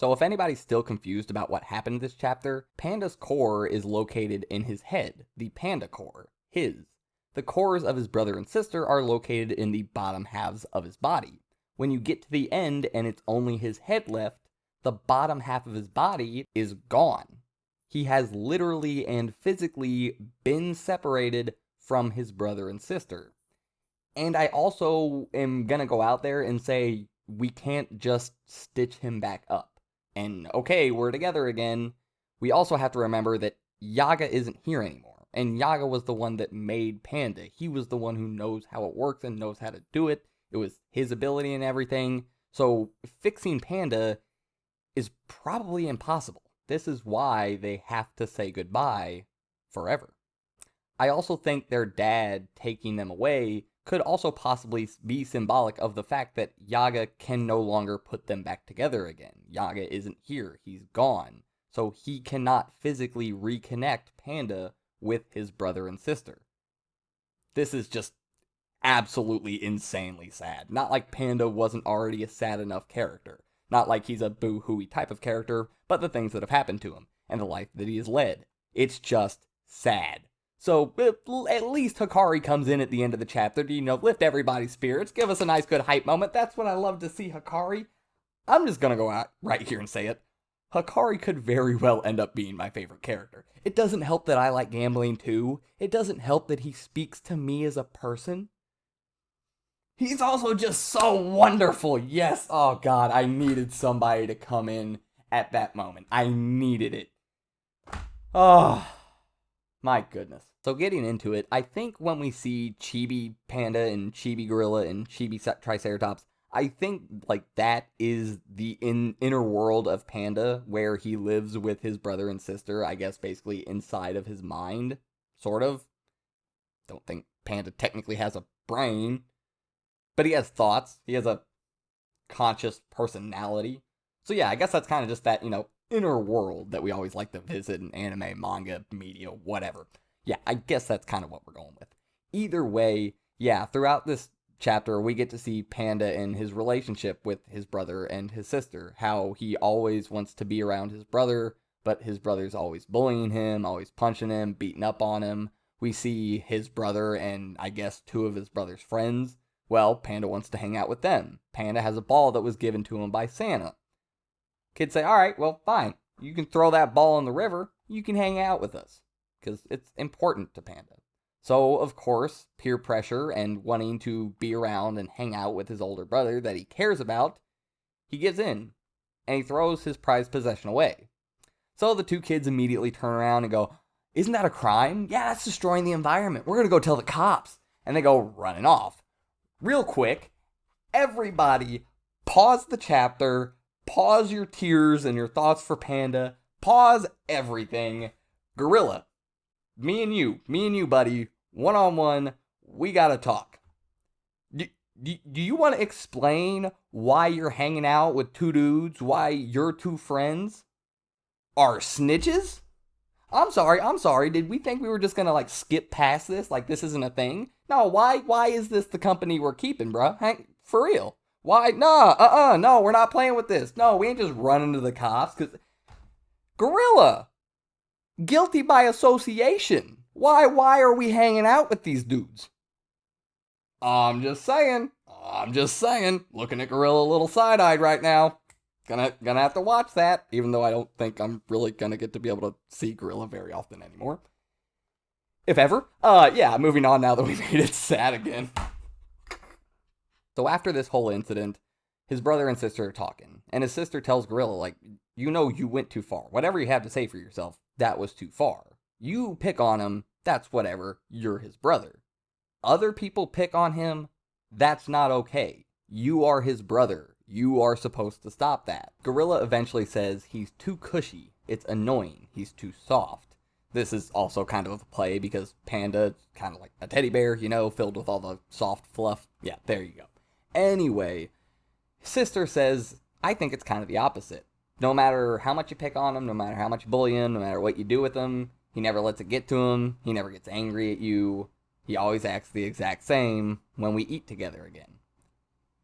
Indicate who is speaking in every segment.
Speaker 1: So if anybody's still confused about what happened this chapter, Panda's core is located in his head, the Panda core, his. The cores of his brother and sister are located in the bottom halves of his body. When you get to the end and it's only his head left, the bottom half of his body is gone. He has literally and physically been separated from his brother and sister. And I also am gonna go out there and say we can't just stitch him back up. And okay, we're together again. We also have to remember that Yaga isn't here anymore. And Yaga was the one that made Panda. He was the one who knows how it works and knows how to do it. It was his ability and everything. So fixing Panda is probably impossible. This is why they have to say goodbye forever. I also think their dad taking them away could also possibly be symbolic of the fact that Yaga can no longer put them back together again. Yaga isn't here, he's gone, so he cannot physically reconnect Panda with his brother and sister. This is just absolutely insanely sad. Not like Panda wasn't already a sad enough character. Not like he's a boo-hooey type of character, but the things that have happened to him, and the life that he has led. It's just sad. So, at least Hikari comes in at the end of the chapter to, lift everybody's spirits, give us a nice good hype moment. That's what I love to see, Hikari. I'm just gonna go out right here and say it. Hikari could very well end up being my favorite character. It doesn't help that I like gambling too. It doesn't help that he speaks to me as a person. He's also just so wonderful. Yes, oh god, I needed somebody to come in at that moment. I needed it. Oh, my goodness. So getting into it, I think when we see Chibi Panda and Chibi Gorilla and Chibi Triceratops, I think that is the inner world of Panda, where he lives with his brother and sister, I guess basically inside of his mind, sort of. Don't think Panda technically has a brain, but he has thoughts. He has a conscious personality. So yeah, I guess that's kind of just that, inner world that we always like to visit in anime, manga, media, whatever. Yeah, I guess that's kind of what we're going with. Either way, yeah, throughout this chapter, we get to see Panda and his relationship with his brother and his sister. How he always wants to be around his brother, but his brother's always bullying him, always punching him, beating up on him. We see his brother and, I guess, two of his brother's friends. Well, Panda wants to hang out with them. Panda has a ball that was given to him by Santa. Kids say, alright, well, fine. You can throw that ball in the river. You can hang out with us. Because it's important to Panda. So, of course, peer pressure and wanting to be around and hang out with his older brother that he cares about, he gives in. And he throws his prized possession away. So the two kids immediately turn around and go, isn't that a crime? Yeah, that's destroying the environment. We're going to go tell the cops. And they go running off. Real quick, everybody pause the chapter, pause your tears and your thoughts for Panda, pause everything. Gorilla, me and you, buddy, one-on-one, we gotta talk. Do you want to explain why you're hanging out with two dudes, why your two friends are snitches? I'm sorry, did we think we were just gonna, skip past this, like this isn't a thing? No, why is this the company we're keeping, bruh? Hank, for real. Why? No, we're not playing with this. No, we ain't just running to the cops, because... Gorilla! Guilty by association. Why are we hanging out with these dudes? I'm just saying. Looking at Gorilla a little side-eyed right now. Gonna have to watch that, even though I don't think I'm really gonna get to be able to see Gorilla very often anymore. If ever. Yeah, moving on now that we made it sad again. So after this whole incident, his brother and sister are talking, and his sister tells Gorilla, you went too far. Whatever you have to say for yourself, that was too far. You pick on him, that's whatever, you're his brother. Other people pick on him, that's not okay. You are his brother. You are supposed to stop that. Gorilla eventually says he's too cushy. It's annoying. He's too soft. This is also kind of a play because Panda's kind of like a teddy bear, filled with all the soft fluff. Yeah, there you go. Anyway, sister says, I think it's kind of the opposite. No matter how much you pick on him, no matter how much you bully him, no matter what you do with him, he never lets it get to him. He never gets angry at you. He always acts the exact same when we eat together again.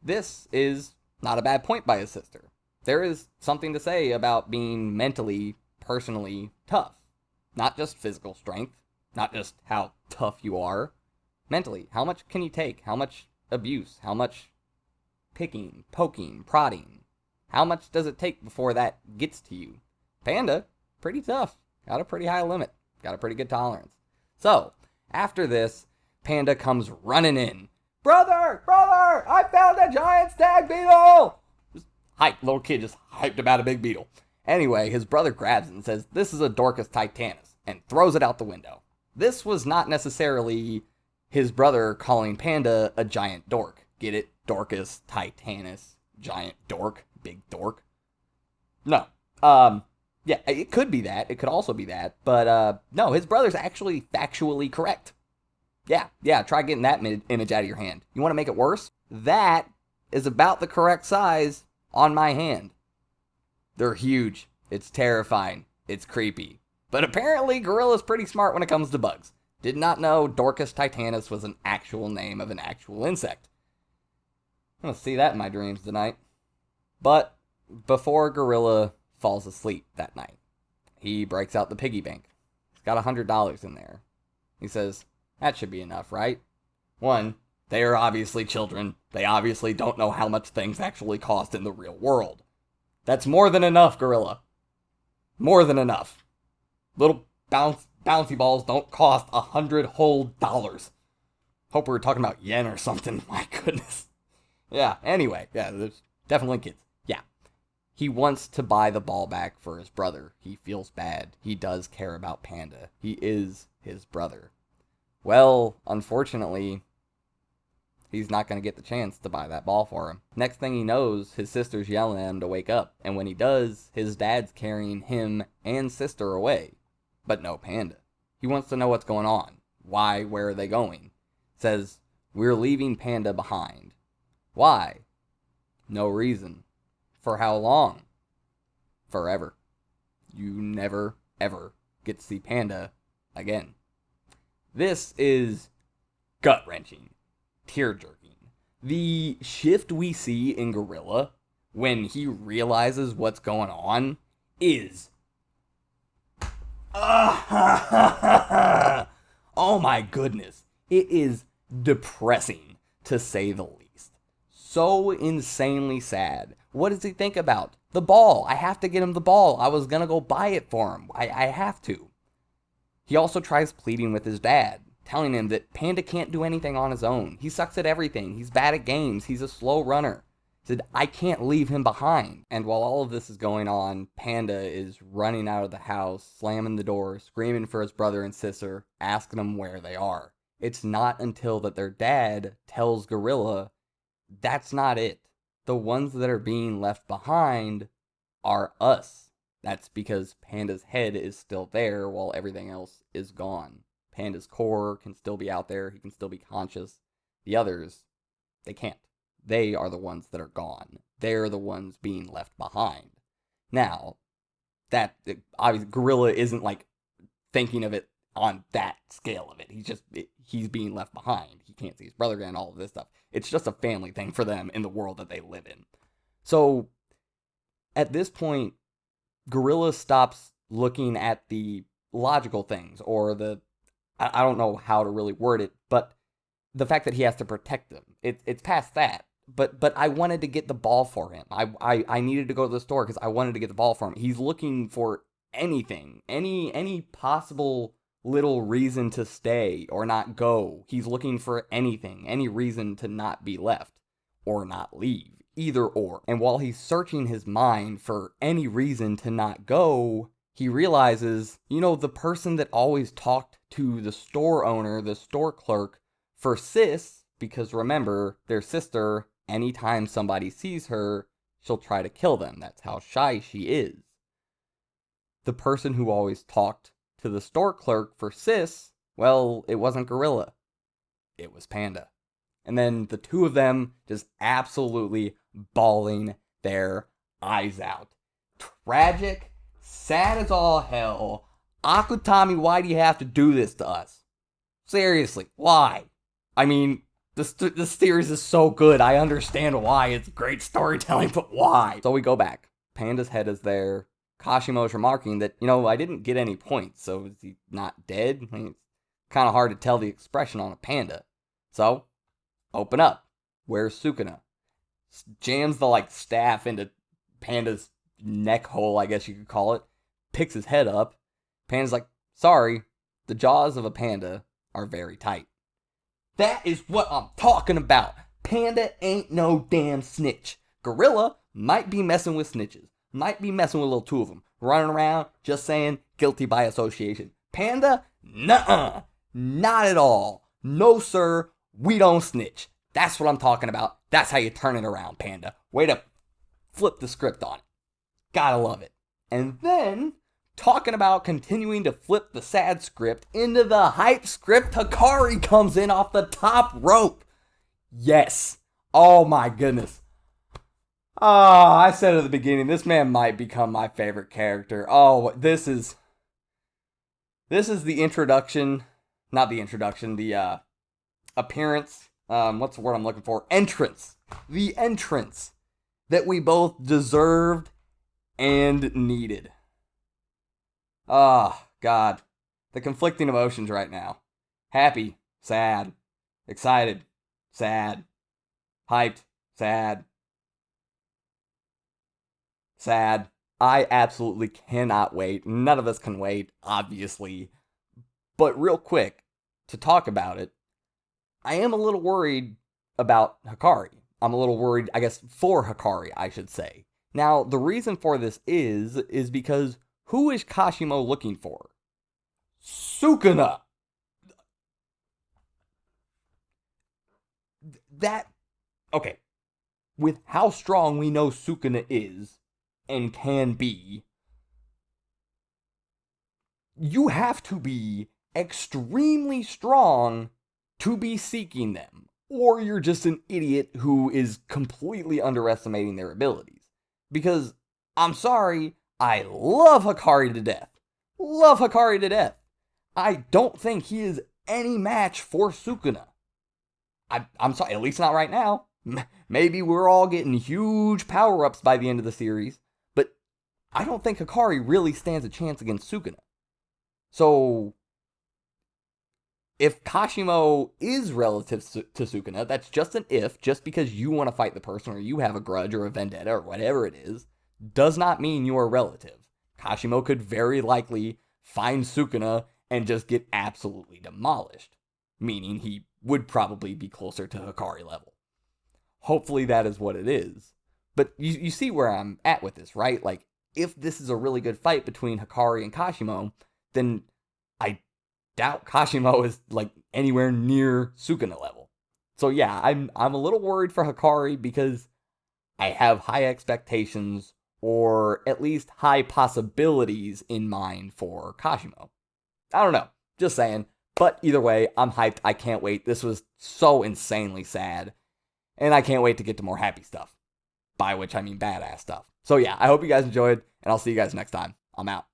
Speaker 1: This is not a bad point by his sister. there is something to say about being mentally, personally tough. Not just physical strength, not just how tough you are. Mentally, how much can you take? How much abuse? How much picking, poking, prodding? How much does it take before that gets to you? Panda, pretty tough. Got a pretty high limit. Got a pretty good tolerance. So, after this, Panda comes running in. Brother! Brother! I found a giant stag beetle! Just hype. Little kid just hyped about a big beetle. Anyway, his brother grabs it and says, this is a Dorcas titanus, and throws it out the window. This was not necessarily his brother calling Panda a giant dork. Get it? Dorcas titanus. Giant dork. Big dork. No. Yeah, it could be that. It could also be that. But, no, his brother's actually factually correct. Yeah, try getting that image out of your hand. You want to make it worse? That is about the correct size on my hand. They're huge. It's terrifying. It's creepy. But apparently, Gorilla's pretty smart when it comes to bugs. Did not know Dorcas titanus was an actual name of an actual insect. I'm gonna see that in my dreams tonight. But before Gorilla falls asleep that night, he breaks out the piggy bank. He's got $100 in there. He says, that should be enough, right? One, they are obviously children. They obviously don't know how much things actually cost in the real world. That's more than enough, Gorilla. More than enough. Little bouncy balls don't cost $100 whole dollars. Hope we were talking about yen or something. My goodness. Yeah, anyway. Yeah, there's definitely kids. Yeah. He wants to buy the ball back for his brother. He feels bad. He does care about Panda. He is his brother. Well, unfortunately, he's not going to get the chance to buy that ball for him. Next thing he knows, his sister's yelling at him to wake up. And when he does, his dad's carrying him and sister away. But no Panda. He wants to know what's going on. Why? Where are they going? Says, we're leaving Panda behind. Why? No reason. For how long? Forever. You never, ever get to see Panda again. This is gut-wrenching. Tear-jerking. The shift we see in Gorilla when he realizes what's going on is... oh my goodness. It is depressing, to say the least. So insanely sad. What does he think about? The ball. I have to get him the ball. I was gonna go buy it for him. I have to. He also tries pleading with his dad, telling him that Panda can't do anything on his own. He sucks at everything. He's bad at games. He's a slow runner. He said, I can't leave him behind. And while all of this is going on, Panda is running out of the house, slamming the door, screaming for his brother and sister, asking them where they are. It's not until that their dad tells Gorilla, that's not it. The ones that are being left behind are us. That's because Panda's head is still there while everything else is gone. Panda's core can still be out there. He can still be conscious. The others, they can't. They are the ones that are gone. They're the ones being left behind. Now, that obviously Gorilla isn't like thinking of it on that scale of it. He's being left behind. He can't see his brother again, all of this stuff. It's just a family thing for them in the world that they live in. So, at this point, Gorilla stops looking at the logical things, or I don't know how to really word it, but the fact that he has to protect them. It's past that. But I wanted to get the ball for him. I needed to go to the store because I wanted to get the ball for him. He's looking for anything, any possible little reason to stay or not go. He's looking for anything, any reason to not be left or not leave. Either or. And while he's searching his mind for any reason to not go, he realizes, the person that always talked to the store owner, the store clerk, for Sis, because remember, their sister, anytime somebody sees her, she'll try to kill them. That's how shy she is. The person who always talked to the store clerk for Sis, well, it wasn't Gorilla. It was Panda. And then the two of them just absolutely bawling their eyes out. Tragic, sad as all hell. Akutami, why do you have to do this to us? Seriously, why? I mean, this series is so good. I understand why. It's great storytelling, but why? So we go back. Panda's head is there. Kashimo's remarking that, I didn't get any points, so is he not dead? I mean, it's kind of hard to tell the expression on a panda. So, open up. Where's Sukuna? Jams the, staff into Panda's neck hole, I guess you could call it. Picks his head up. Panda's like, sorry, the jaws of a panda are very tight. That is what I'm talking about. Panda ain't no damn snitch. Gorilla might be messing with snitches. Might be messing with a little two of them. Running around, just saying, guilty by association. Panda? Nuh-uh. Not at all. No, sir. We don't snitch. That's what I'm talking about. That's how you turn it around, Panda. Way to flip the script on it. Gotta love it. And then, talking about continuing to flip the sad script into the hype script, Hikari comes in off the top rope. Yes. Oh my goodness. I said at the beginning, this man might become my favorite character. Oh, this is the introduction, not the introduction, the appearance, what's the word I'm looking for? Entrance. The entrance that we both deserved and needed. God. The conflicting emotions right now. Happy, sad, excited, sad, hyped, sad. Sad. I absolutely cannot wait. None of us can wait, obviously. But real quick, to talk about it, I am a little worried about Hikari. I'm a little worried, I guess, for Hikari, I should say. Now, the reason for this is because who is Kashimo looking for? Sukuna! Okay. With how strong we know Sukuna is, and can be, you have to be extremely strong to be seeking them, or you're just an idiot who is completely underestimating their abilities. Because, I'm sorry, I love Hikari to death. Love Hikari to death. I don't think he is any match for Sukuna. I'm sorry, at least not right now. Maybe we're all getting huge power-ups by the end of the series, I don't think Hikari really stands a chance against Sukuna. So, if Kashimo is relative to Sukuna, that's just an if. Just because you want to fight the person or you have a grudge or a vendetta or whatever it is, does not mean you are relative. Kashimo could very likely find Sukuna and just get absolutely demolished. Meaning he would probably be closer to Hikari level. Hopefully that is what it is. But you see where I'm at with this, right? If this is a really good fight between Hikari and Kashimo, then I doubt Kashimo is anywhere near Sukuna level. So yeah, I'm a little worried for Hikari because I have high expectations, or at least high possibilities in mind for Kashimo. I don't know, just saying. But either way, I'm hyped. I can't wait. This was so insanely sad, and I can't wait to get to more happy stuff. By which I mean badass stuff. So yeah, I hope you guys enjoyed, and I'll see you guys next time. I'm out.